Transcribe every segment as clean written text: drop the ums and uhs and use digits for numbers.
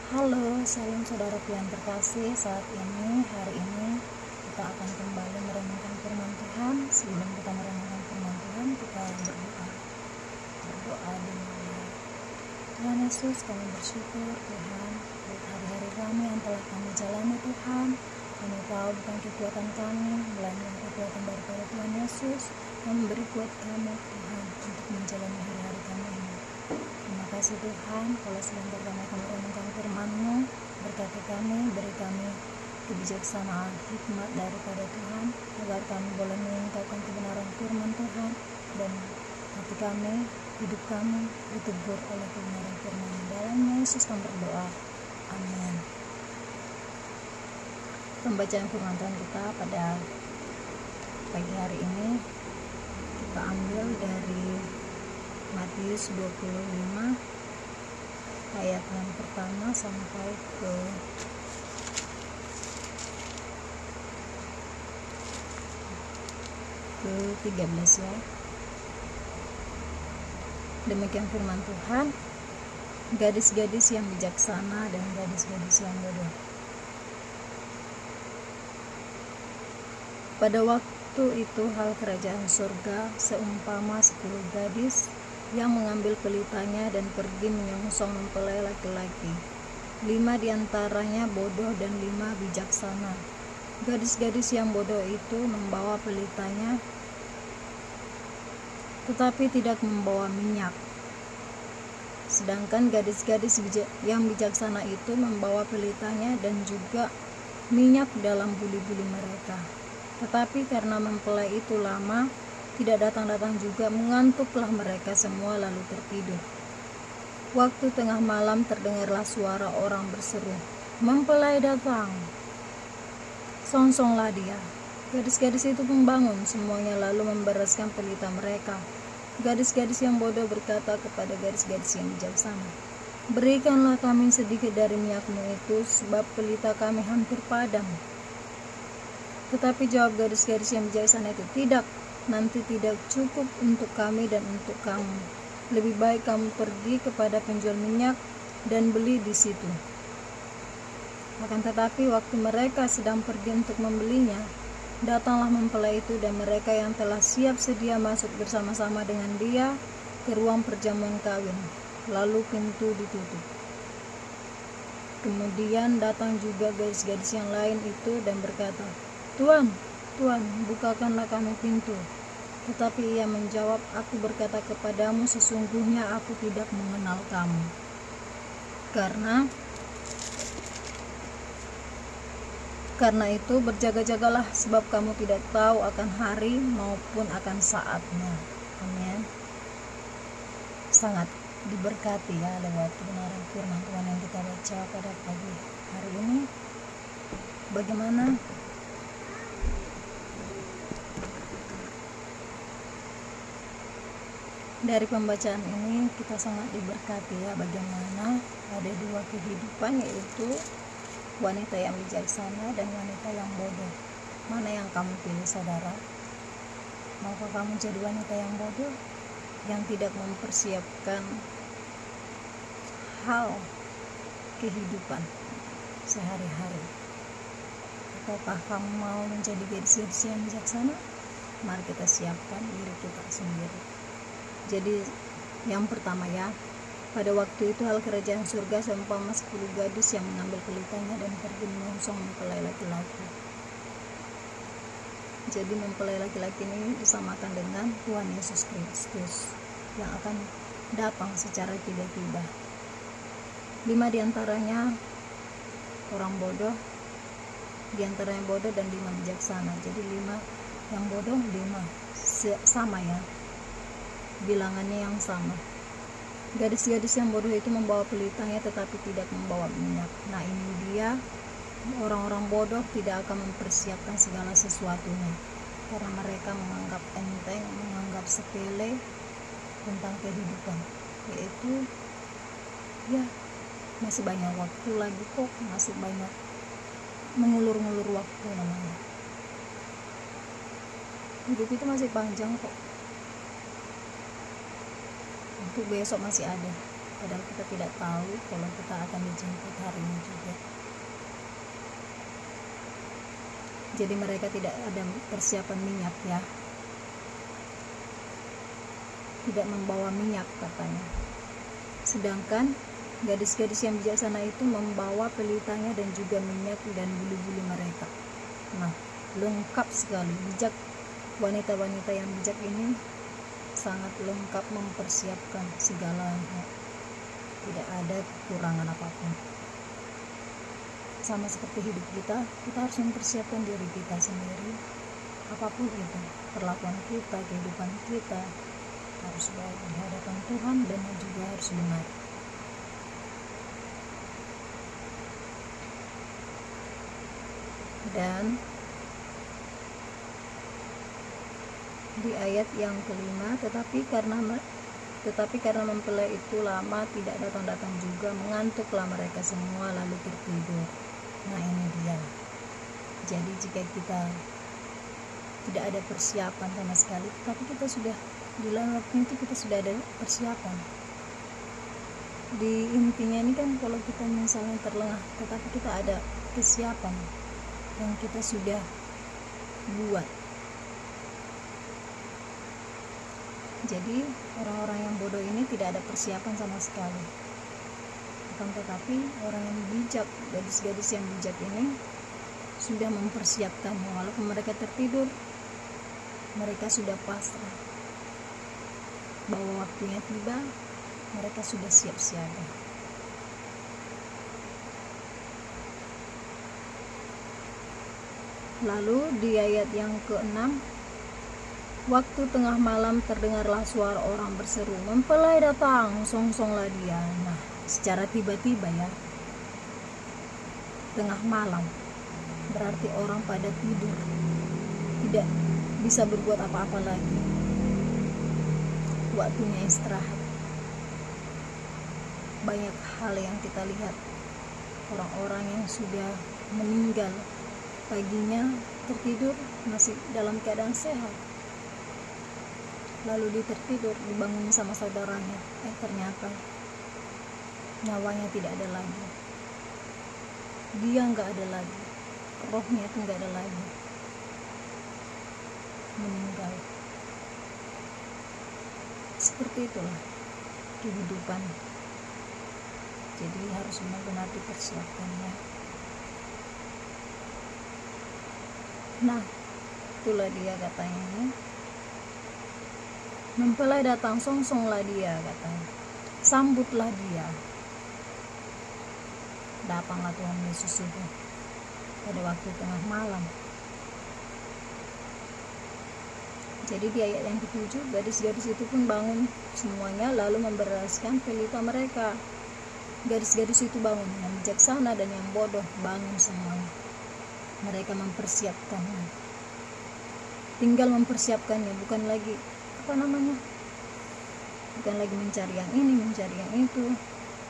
Halo, salam saudaraku yang terkasih. Hari ini kita akan kembali merenungkan firman Tuhan. Sebelum kita merenungkan firman Tuhan, kita berdoa dulu. Tuhan Yesus, kami bersyukur Tuhan buat hari-hari kami yang telah kami jalani Tuhan. Kami tahu bukan kekuatan kami, melainkan kekuatan daripada Tuhan Yesus yang memberi kuat kami Tuhan untuk menjalani hari-hari kami ini. Terima kasih Tuhan, kalau sebentar kami akan merenungkan firman-Mu, berkati kami, beri kami kebijaksanaan, hikmat daripada Tuhan, agar kami boleh mengungkapkan kebenaran firman Tuhan, dan hati kami, hidup kami ditegur oleh kebenaran firman. Dalam nama Yesus kami berdoa, amin. Pembacaan firman Tuhan kita pada pagi hari ini kita ambil dari Matius 25 ayat yang pertama sampai ke ke-13 ya. Demikian firman Tuhan, gadis-gadis yang bijaksana dan gadis-gadis yang bodoh. Pada waktu itu hal kerajaan surga seumpama 10 gadis yang mengambil pelitanya dan pergi menyongsong mempelai laki-laki. 5 diantaranya bodoh dan 5 bijaksana. Gadis-gadis yang bodoh itu membawa pelitanya, tetapi tidak membawa minyak. Sedangkan gadis-gadis yang bijaksana itu membawa pelitanya dan juga minyak dalam buli-buli mereka. Tetapi karena mempelai itu lama, tidak datang-datang juga, mengantuklah mereka semua lalu tertidur. Waktu tengah malam terdengarlah suara orang berseru, "Mempelai datang, songsonglah dia." Gadis-gadis itu pun bangun semuanya lalu membereskan pelita mereka. Gadis-gadis yang bodoh berkata kepada gadis-gadis yang bijaksana, "Berikanlah kami sedikit dari minyakmu itu, sebab pelita kami hampir padam." Tetapi jawab gadis-gadis yang bijaksana itu, "Tidak, nanti tidak cukup untuk kami dan untuk kamu. Lebih baik kamu pergi kepada penjual minyak dan beli di situ." Akan tetapi waktu mereka sedang pergi untuk membelinya, datanglah mempelai itu dan mereka yang telah siap sedia masuk bersama-sama dengan dia ke ruang perjamuan kawin. Lalu pintu ditutup. Kemudian datang juga gadis-gadis yang lain itu dan berkata, "Tuan, Tuan, bukakanlah kami pintu." Tetapi ia menjawab, "Aku berkata kepadamu, sesungguhnya aku tidak mengenal kamu. Karena itu berjaga-jagalah, sebab kamu tidak tahu akan hari maupun akan saatnya." Amin. Sangat diberkati ya lewat kebenaran firman Tuhan yang kita baca pada pagi hari ini. Bagaimana dari pembacaan ini kita sangat diberkati ya, bagaimana ada dua kehidupan, yaitu wanita yang bijaksana dan wanita yang bodoh. Mana yang kamu pilih saudara? Maukah kamu jadi wanita yang bodoh yang tidak mempersiapkan hal kehidupan sehari-hari? Ataukah kamu mau menjadi gadis-gadis yang bijaksana? Mari kita siapkan diri kita sendiri. Jadi yang pertama ya, pada waktu itu hal kerajaan surga seumpama 10 gadis yang mengambil pelitanya dan pergi menyongsong mempelai laki-laki. Jadi mempelai laki-laki ini disamakan dengan Tuhan Yesus Kristus yang akan datang secara tiba-tiba. 5 diantaranya orang bodoh, diantaranya bodoh dan 5 bijaksana. Jadi 5 yang bodoh, 5 sama ya, bilangannya yang sama. Gadis-gadis yang bodoh itu membawa pelitanya tetapi tidak membawa minyak. Nah ini dia, orang-orang bodoh tidak akan mempersiapkan segala sesuatunya, karena mereka menganggap enteng, menganggap sepele tentang kehidupan, yaitu ya masih banyak waktu lagi kok, masih banyak mengulur-ngulur waktu namanya. Hidup itu masih panjang kok, untuk besok masih ada. padahal kita tidak tahu kalau kita akan dijemput hari ini juga. Jadi mereka tidak ada persiapan minyak ya, tidak membawa minyak katanya. Sedangkan gadis-gadis yang bijaksana itu membawa pelitanya dan juga minyak dan bulu-bulu mereka. Nah, lengkap sekali. Bijak, wanita-wanita yang bijak ini sangat lengkap mempersiapkan segalanya, tidak ada kekurangan apapun. Sama seperti hidup kita harus mempersiapkan diri kita sendiri. Apapun itu, perlakuan kita, kehidupan kita harus baik di hadapan Tuhan dan juga harus benar. Dan di ayat yang kelima, tetapi karena mempelai itu lama tidak datang-datang juga, mengantuklah mereka semua lalu tertidur. Nah, ini dia. Jadi jika kita tidak ada persiapan sama sekali, tapi kita sudah di dalam waktu itu kita sudah ada persiapan. Di intinya ini kan kalau kita misalnya terlengah, tetapi kita ada kesiapan yang kita sudah buat. Jadi orang-orang yang bodoh ini tidak ada persiapan sama sekali. Akan tetapi orang yang bijak, gadis-gadis yang bijak ini sudah mempersiapkannya. Walaupun mereka tertidur, mereka sudah pasrah bahwa waktunya tiba, mereka sudah siap siaga. Lalu di ayat yang ke-6, waktu tengah malam terdengarlah suara orang berseru, mempelai datang, songsonglah dia. Nah, secara tiba-tiba ya, tengah malam, berarti orang pada tidur, tidak bisa berbuat apa-apa lagi, waktunya istirahat. Banyak hal yang kita lihat, orang-orang yang sudah meninggal paginya tertidur masih dalam keadaan sehat, lalu dia tertidur dibangun sama saudaranya, ternyata nyawanya tidak ada lagi, dia nggak ada lagi, rohnya itu nggak ada lagi, meninggal. Seperti itulah kehidupan. Jadi harus benar-benar dipersiapkannya. Nah, itulah dia katanya, mempelai datang, songsonglah dia katanya, sambutlah dia. Datanglah Tuhan Yesus itu pada waktu tengah malam. Jadi di ayat yang ke-7, gadis-gadis itu pun bangun semuanya lalu membereskan pelita mereka. Gadis-gadis itu bangun, yang bijaksana dan yang bodoh bangun semuanya. Mereka mempersiapkannya. Tinggal mempersiapkannya, bukan lagi bukan lagi mencari yang ini, mencari yang itu,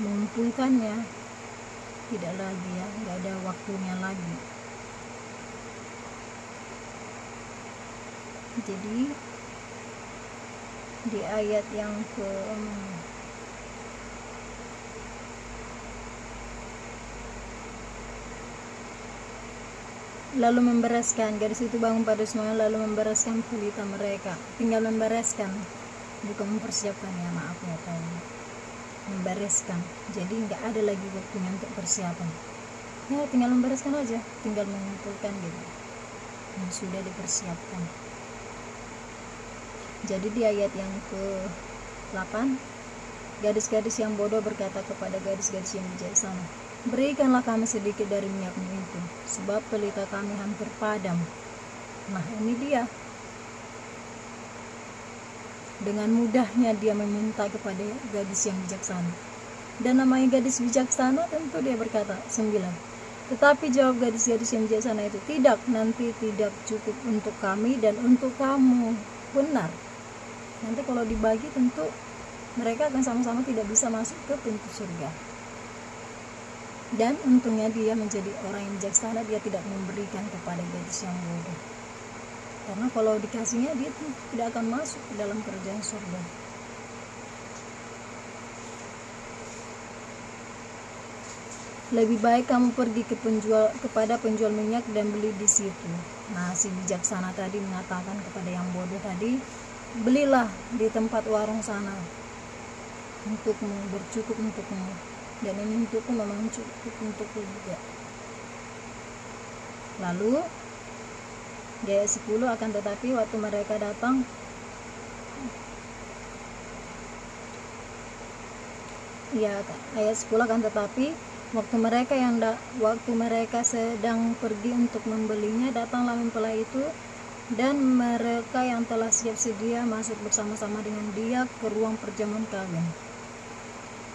mengumpulkannya. Tidak lagi ya, nggak ada waktunya lagi. Jadi di ayat yang ke lalu membereskan, gadis itu bangun pada semuanya lalu membereskan pelita mereka. Tinggal membereskan, bukan mempersiapkan ya, maaf ya tanya. Membereskan, jadi nggak ada lagi waktunya untuk persiapan ya, tinggal membereskan aja, tinggal mengumpulkan gitu yang sudah dipersiapkan. Jadi di ayat yang ke-8, gadis-gadis yang bodoh berkata kepada gadis-gadis yang bijaksana, berikanlah kami sedikit dari minyakmu itu, sebab pelita kami hampir padam. Nah, ini dia. Dengan mudahnya dia meminta kepada gadis yang bijaksana. Dan namanya gadis bijaksana, tentu dia berkata, 9. Tetapi jawab gadis-gadis yang bijaksana itu, tidak, nanti tidak cukup untuk kami dan untuk kamu. Benar. Nanti kalau dibagi tentu mereka akan sama-sama tidak bisa masuk ke pintu surga. Dan untungnya dia menjadi orang yang bijaksana, dia tidak memberikan kepada gadis yang bodoh. Karena kalau dikasihnya dia tidak akan masuk ke dalam kerajaan surga. lebih baik kamu pergi kepada penjual minyak dan beli di situ. Nah, si bijaksana tadi mengatakan kepada yang bodoh tadi, belilah di tempat warung sana, untukmu, bercukup untukmu, dan ini untukku memang cukup untukku juga. Lalu di ayat 10, akan tetapi waktu mereka datang, ayat 10, akan tetapi waktu mereka sedang pergi untuk membelinya, datanglah mempelai itu, dan mereka yang telah siap sedia masuk bersama-sama dengan dia ke ruang perjamuan kawin.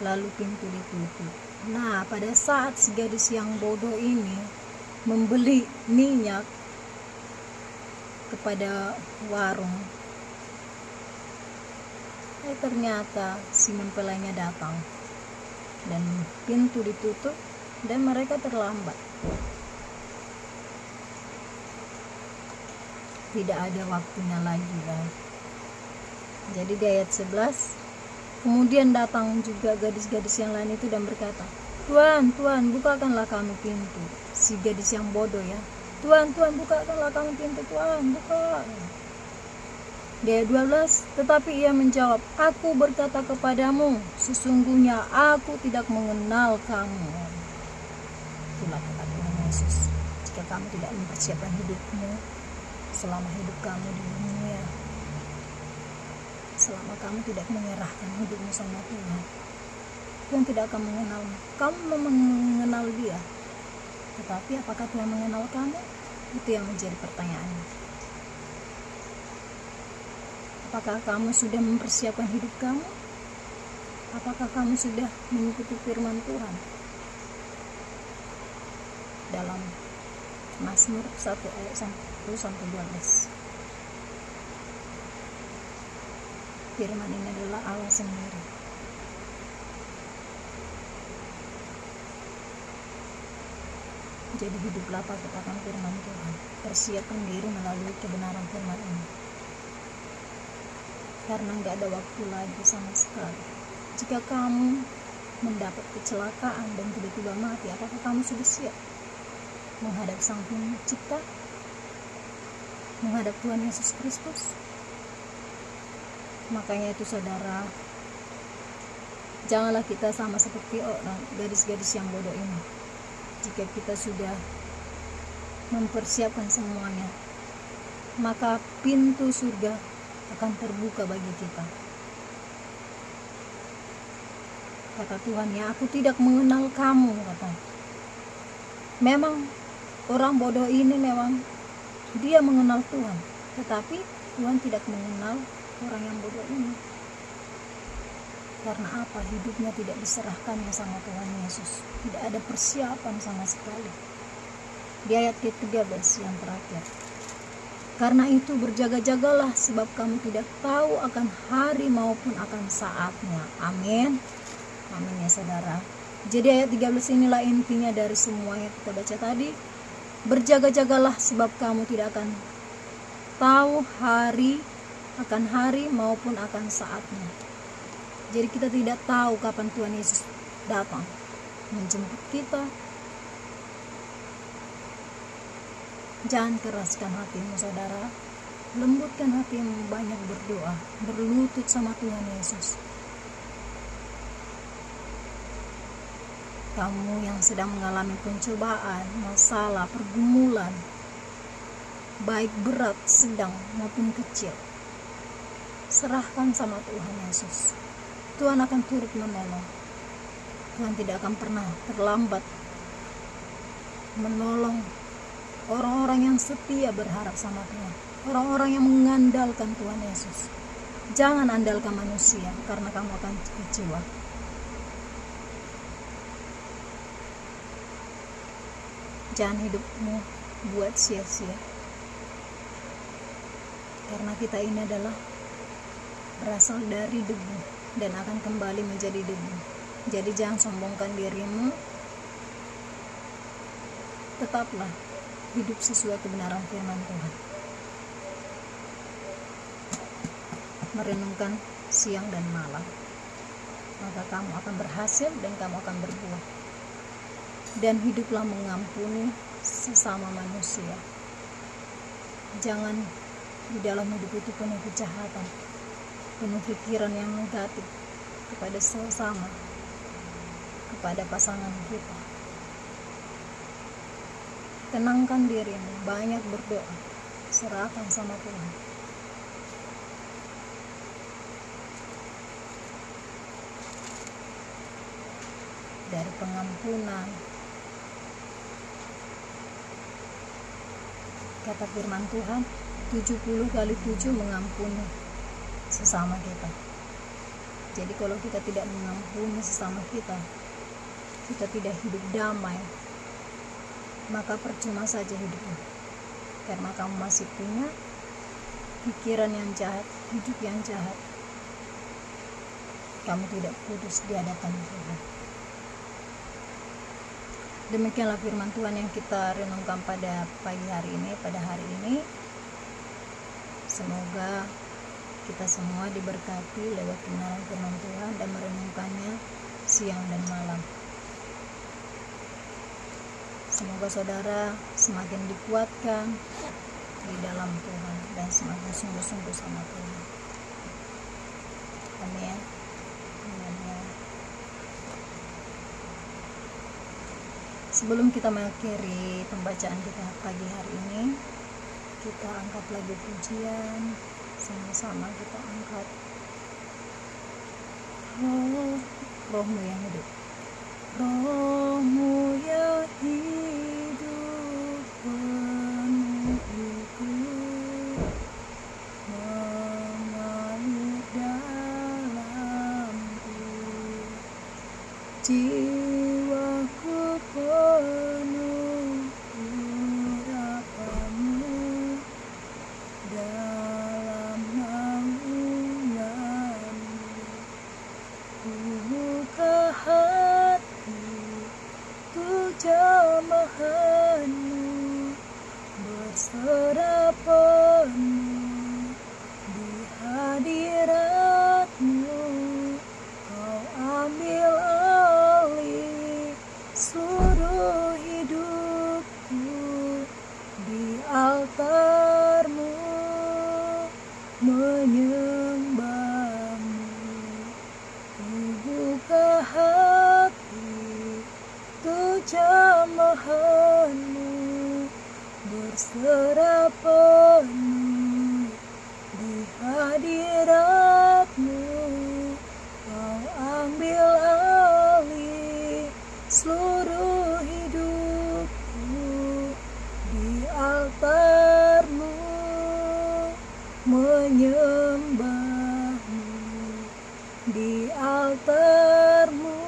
Lalu pintu ditutup. Nah, pada saat si gadis yang bodoh ini membeli minyak kepada warung, ternyata si mempelainya datang dan pintu ditutup dan mereka terlambat. Tidak ada waktunya lagi kan. Jadi di ayat 11, kemudian datang juga gadis-gadis yang lain itu dan berkata, Tuan, Tuan, bukakanlah kami pintu. Si gadis yang bodoh ya, Tuan, Tuan, bukakanlah kami pintu, Tuan, buka. Di ayat 12, tetapi ia menjawab, aku berkata kepadamu, sesungguhnya aku tidak mengenal kamu. Itulah kata Tuhan Yesus, jika kamu tidak mempersiapkan hidupmu selama hidup kamu di dunia, selama kamu tidak menyerahkan hidupmu sama Tuhan, Tuhan tidak akan mengenalmu. Kamu mengenal dia, tetapi apakah Tuhan mengenal kamu? Itu yang menjadi pertanyaannya. Apakah kamu sudah mempersiapkan hidup kamu? Apakah kamu sudah mengikuti firman Tuhan? Dalam Mazmur 1 ayat 1-12. Firman ini adalah Allah sendiri. Jadi hiduplah pakai firman Tuhan. Persiapkan diri melalui kebenaran firman ini. Karena nggak ada waktu lagi sama sekali. Jika kamu mendapat kecelakaan dan tiba-tiba mati, apakah kamu sudah siap menghadap Sang Pencipta, menghadap Tuhan Yesus Kristus? Makanya itu saudara, janganlah kita sama seperti orang gadis-gadis yang bodoh ini. Jika kita sudah mempersiapkan semuanya, maka pintu surga akan terbuka bagi kita. Kata Tuhan, ya, aku tidak mengenal kamu, kata. Memang orang bodoh ini memang dia mengenal Tuhan, tetapi Tuhan tidak mengenal orang yang bodoh ini. Karena apa? Hidupnya tidak diserahkannya sama Tuhan Yesus. Tidak ada persiapan sama sekali. Di ayat ke-13 yang terakhir, karena itu berjaga-jagalah, sebab kamu tidak tahu akan hari maupun akan saatnya. Amin. Amin ya saudara. Jadi ayat 13 inilah intinya dari semua yang kita baca tadi. Berjaga-jagalah sebab kamu tidak akan tahu akan hari maupun akan saatnya. Jadi kita tidak tahu kapan Tuhan Yesus datang menjemput kita. Jangan keraskan hatimu saudara, lembutkan hatimu, banyak berdoa, berlutut sama Tuhan Yesus. Kamu yang sedang mengalami pencobaan, masalah, pergumulan, baik berat, sedang maupun kecil, serahkan sama Tuhan Yesus. Tuhan akan turut menolong. Tuhan tidak akan pernah terlambat menolong orang-orang yang setia berharap sama Tuhan, orang-orang yang mengandalkan Tuhan Yesus. Jangan andalkan manusia, karena kamu akan kecewa. Jangan hidupmu buat sia-sia, karena kita ini adalah berasal dari debu dan akan kembali menjadi debu. Jadi jangan sombongkan dirimu, tetaplah hidup sesuai kebenaran firman Tuhan. Merenungkan siang dan malam, maka kamu akan berhasil dan kamu akan berbuah. dan hiduplah mengampuni sesama manusia. Jangan di dalam hidup itu penuh kejahatan, penuh pikiran yang negatif kepada sesama, kepada pasangan kita. Tenangkan dirimu, banyak berdoa, serahkan sama Tuhan. Dari pengampunan, kata firman Tuhan, 70 kali 7 mengampuni sesama kita. Jadi kalau kita tidak mengampuni sesama kita, kita tidak hidup damai, maka percuma saja hidupmu. Karena kamu masih punya pikiran yang jahat, hidup yang jahat. Kamu tidak kudus di hadapan Tuhan. Demikianlah firman Tuhan yang kita renungkan pada pagi hari ini, pada hari ini. Semoga kita semua diberkati lewat kebenaran firman Tuhan dan merenungkannya siang dan malam. Semoga saudara semakin dikuatkan di dalam Tuhan dan semakin sungguh-sungguh sama Tuhan. Amin. Sebelum kita mengakhiri pembacaan kita pagi hari ini, kita angkat lagu pujian, sama-sama kita angkat. Rohmu yang hidup, rohmu yang hidup penuhiku, mengalir dalamku, jiwaku penuh urapanmu, dalam naunganmu ku buka hati untuk jamahanmu, berserah penuh di hadiratmu. Kau ambil alih seluruh hidupku, di altarmu menyembahmu. Ku buka hati untuk jamahanmu, berserah penuh di hadiratmu. Kau ambil alih seluruh hidupku, di altarmu menyembahmu, di altarmu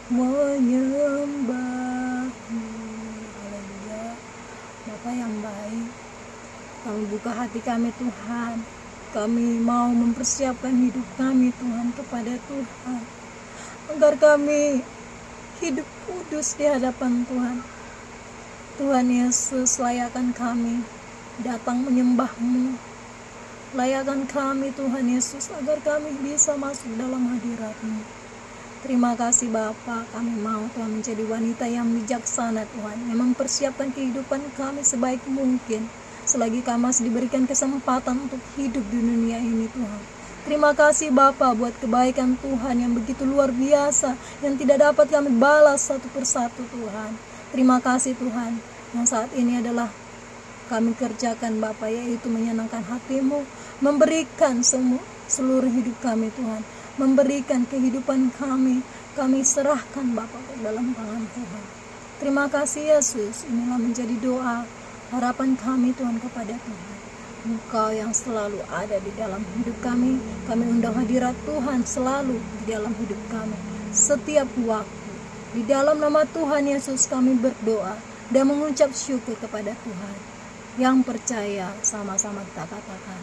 menyembahmu. Haleluya. Bapa yang baik, kami buka hati kami Tuhan. Kami mau mempersiapkan hidup kami Tuhan kepada Tuhan, agar kami hidup kudus di hadapan Tuhan. Tuhan Yesus, layakkan kami datang menyembah-Mu. Layakkan kami Tuhan Yesus, agar kami bisa masuk dalam hadirat-Mu. Terima kasih Bapa, kami mau Tuhan menjadi wanita yang bijaksana Tuhan, yang mempersiapkan kehidupan kami sebaik mungkin, selagi kami masih diberikan kesempatan untuk hidup di dunia ini Tuhan. Terima kasih Bapa buat kebaikan Tuhan yang begitu luar biasa, yang tidak dapat kami balas satu persatu Tuhan. Terima kasih Tuhan, yang saat ini adalah kami kerjakan Bapa, yaitu menyenangkan hati-Mu, memberikan seluruh hidup kami Tuhan, memberikan kehidupan kami serahkan Bapa ke dalam tangan Tuhan. Terima kasih Yesus, inilah menjadi doa harapan kami Tuhan kepada Tuhan. Engkau yang selalu ada di dalam hidup kami undang hadirat Tuhan selalu di dalam hidup kami, setiap waktu. Di dalam nama Tuhan Yesus kami berdoa dan mengucap syukur kepada Tuhan. Yang percaya sama-sama kita katakan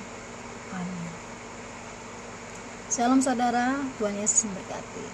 amin. Shalom saudara, Tuhan Yesus memberkati.